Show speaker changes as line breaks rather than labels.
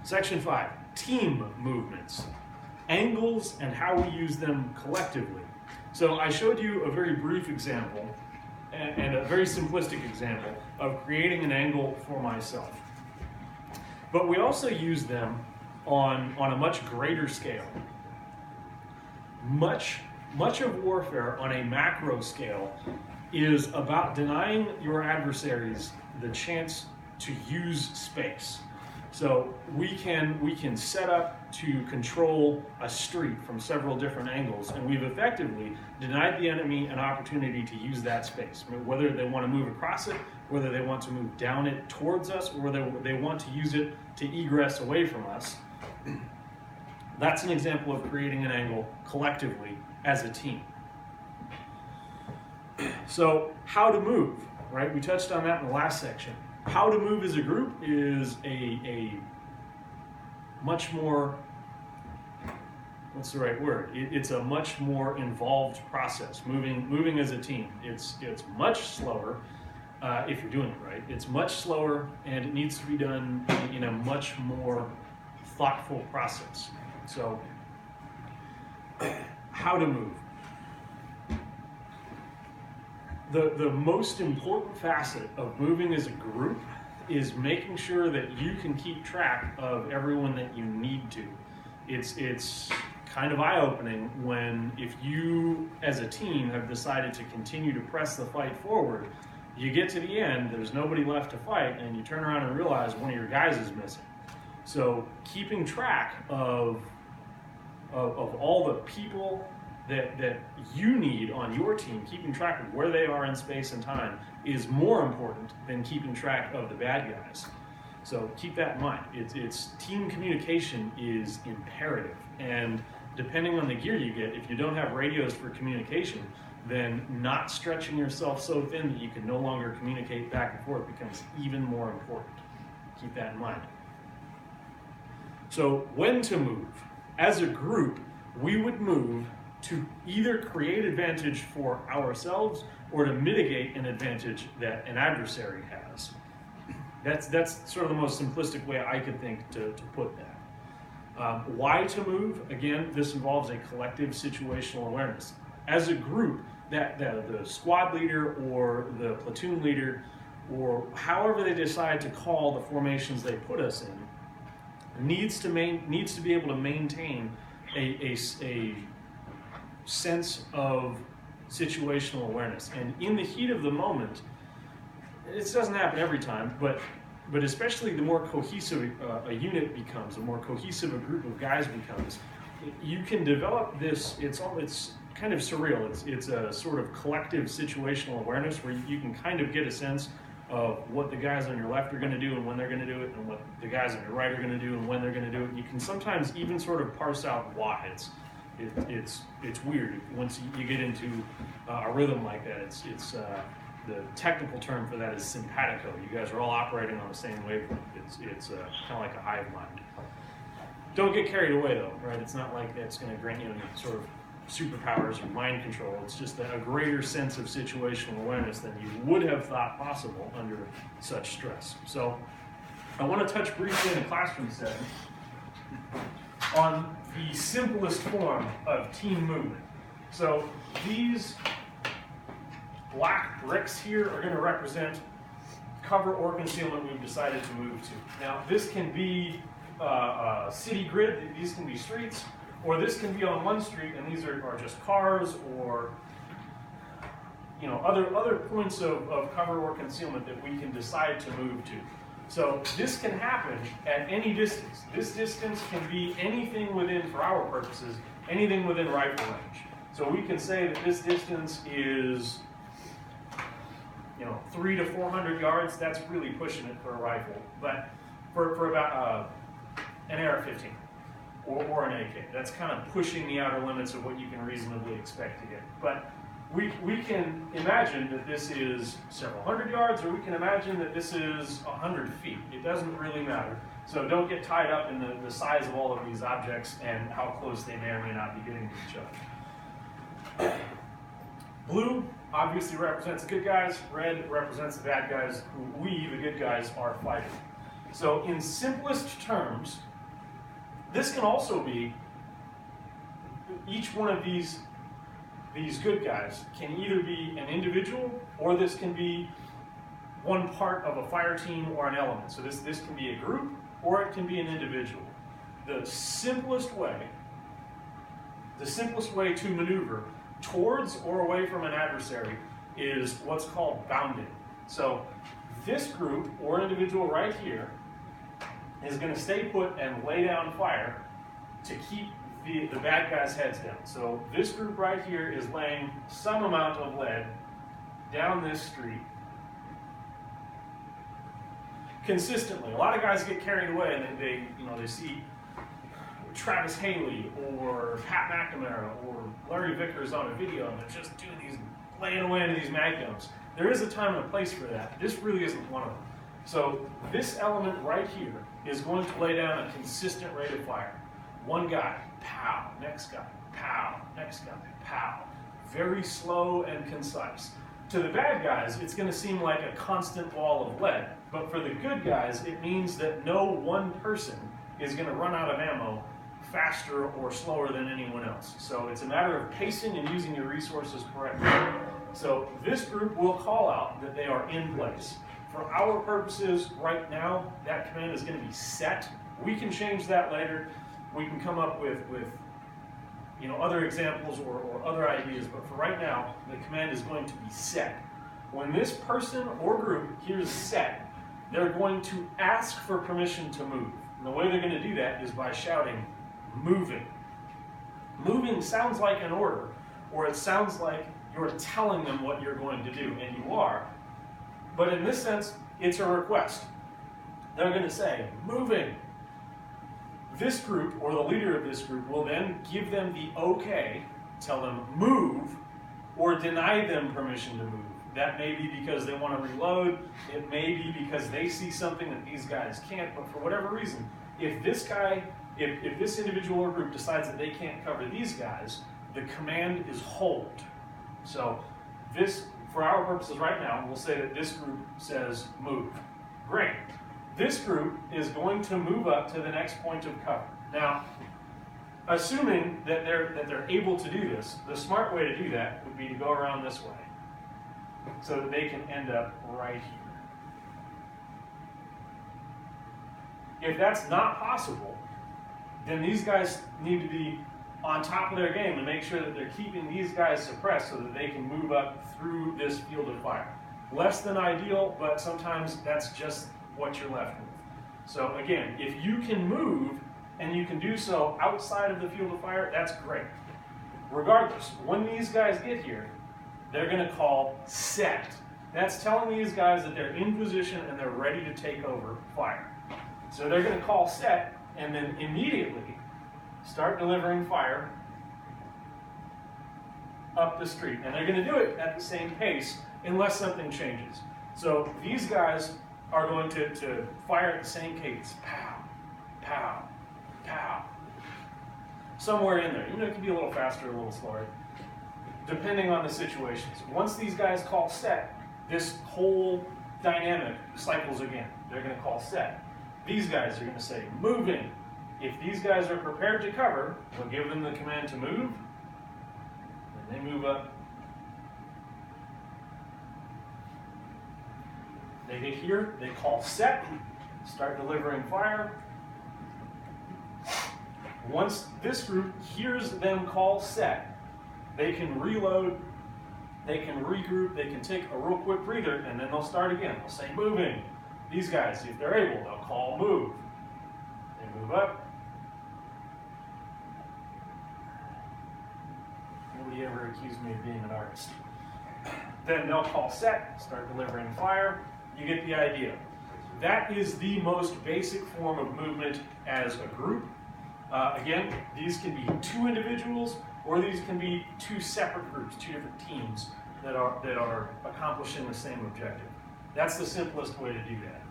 Section 5, team movements, angles and how we use them collectively. So I showed you a very brief example and a very simplistic example of creating an angle for myself. But we also use them on a much greater scale. Much of warfare on a macro scale is about denying your adversaries the chance to use space. So we can set up to control a street from several different angles, and we've effectively denied the enemy an opportunity to use that space. Whether they want to move across it, whether they want to move down it towards us, or whether they want to use it to egress away from us. That's an example of creating an angle collectively as a team. So how to move, right? We touched on that in the last section. How to move as a group is a much more, what's the right word? It's a much more involved process. Moving as a team. It's much slower if you're doing it right. It's much slower, and it needs to be done in a much more thoughtful process. So, how to move. The most important facet of moving as a group is making sure that you can keep track of everyone that you need to. It's kind of eye-opening when, if you as a team have decided to continue to press the fight forward, you get to the end, there's nobody left to fight, and you turn around and realize one of your guys is missing. So keeping track of all the people that you need on your team, keeping track of where they are in space and time, is more important than keeping track of the bad guys. So keep that in mind. It's team communication is imperative, and depending on the gear you get, if you don't have radios for communication, then not stretching yourself so thin that you can no longer communicate back and forth becomes even more important. Keep that in mind. So when to move. As a group, we would move to either create advantage for ourselves or to mitigate an advantage that an adversary has. That's sort of the most simplistic way I could think to put that. Why to move? Again, this involves a collective situational awareness. As a group, that the squad leader or the platoon leader, or however they decide to call the formations they put us in, needs to be able to maintain a sense of situational awareness. And in the heat of the moment, it doesn't happen every time, but especially the more cohesive a unit becomes, the more cohesive a group of guys becomes, you can develop this. It's kind of surreal. It's a sort of collective situational awareness where you can kind of get a sense of what the guys on your left are going to do and when they're going to do it, and what the guys on your right are going to do and when they're going to do it. And you can sometimes even sort of parse out why. It's weird once you get into a rhythm like that. It's the technical term for that is simpatico. You guys are all operating on the same wavelength. It's kind of like a hive mind. Don't get carried away though, right? It's not like that's going to grant you any sort of superpowers or mind control. It's just a greater sense of situational awareness than you would have thought possible under such stress. So I want to touch briefly in a classroom setting on the simplest form of team movement. So these black bricks here are going to represent cover or concealment we've decided to move to. Now this can be a city grid, these can be streets, or this can be on one street and these are just cars, or other points of cover or concealment that we can decide to move to. So this can happen at any distance. This distance can be anything within, for our purposes, anything within rifle range. So we can say that this distance is 300 to 400 yards. That's really pushing it for a rifle. But for about an AR-15 or an AK, that's kind of pushing the outer limits of what you can reasonably expect to get. But we can imagine that this is several hundred yards, or we can imagine that this is 100 feet. It doesn't really matter. So don't get tied up in the size of all of these objects and how close they may or may not be getting to each other. Blue obviously represents the good guys. Red represents the bad guys who we, the good guys, are fighting. So in simplest terms, This can also be, each one of these good guys can either be an individual, or this can be one part of a fire team or an element. So this can be a group, or it can be an individual. The simplest way to maneuver towards or away from an adversary is what's called bounding. So this group or individual right here is going to stay put and lay down fire to keep the bad guys' heads down. So this group right here is laying some amount of lead down this street consistently. A lot of guys get carried away and they see Travis Haley or Pat McNamara or Larry Vickers on a video and they're just doing these, laying away into these magnums. There is a time and a place for that. This really isn't one of them. So this element right here is going to lay down a consistent rate of fire. One guy, pow, next guy, pow, next guy, pow. Very slow and concise. To the bad guys, it's going to seem like a constant wall of lead, but for the good guys, it means that no one person is going to run out of ammo faster or slower than anyone else. So it's a matter of pacing and using your resources correctly. So this group will call out that they are in place. For our purposes right now, that command is going to be set. We can change that later. We can come up with other examples or other ideas, but for right now, the command is going to be set. When this person or group hears set, they're going to ask for permission to move. And the way they're going to do that is by shouting, moving. Moving sounds like an order, or it sounds like you're telling them what you're going to do, and you are. But in this sense, it's a request. They're going to say, moving. This group, or the leader of this group, will then give them the okay, tell them move, or deny them permission to move. That may be because they want to reload. It may be because they see something that these guys can't, but for whatever reason, if this individual or group decides that they can't cover these guys, the command is hold. So this, for our purposes right now, we'll say that this group says move. Great. This group is going to move up to the next point of cover. Now, assuming that they're able to do this, the smart way to do that would be to go around this way so that they can end up right here. If that's not possible, then these guys need to be on top of their game and make sure that they're keeping these guys suppressed so that they can move up through this field of fire. Less than ideal, but sometimes that's just what you're left with. So again, if you can move and you can do so outside of the field of fire, that's great. Regardless, when these guys get here, they're going to call set. That's telling these guys that they're in position and they're ready to take over fire. So they're going to call set and then immediately start delivering fire up the street. And they're going to do it at the same pace unless something changes. So these guys are going to fire at the same cadence. Pow, pow, pow. Somewhere in there. It can be a little faster, a little slower, depending on the situations. Once these guys call set, this whole dynamic cycles again. They're going to call set. These guys are going to say moving. If these guys are prepared to cover, we'll give them the command to move, and they move up. They get here, they call set, start delivering fire. Once this group hears them call set, they can reload, they can regroup, they can take a real quick breather, and then they'll start again. They'll say moving. These guys, if they're able, they'll call move. They move up. Nobody ever accused me of being an artist. Then they'll call set, start delivering fire. You get the idea. That is the most basic form of movement as a group. Again, these can be two individuals, or these can be two separate groups, two different teams that are accomplishing the same objective. That's the simplest way to do that.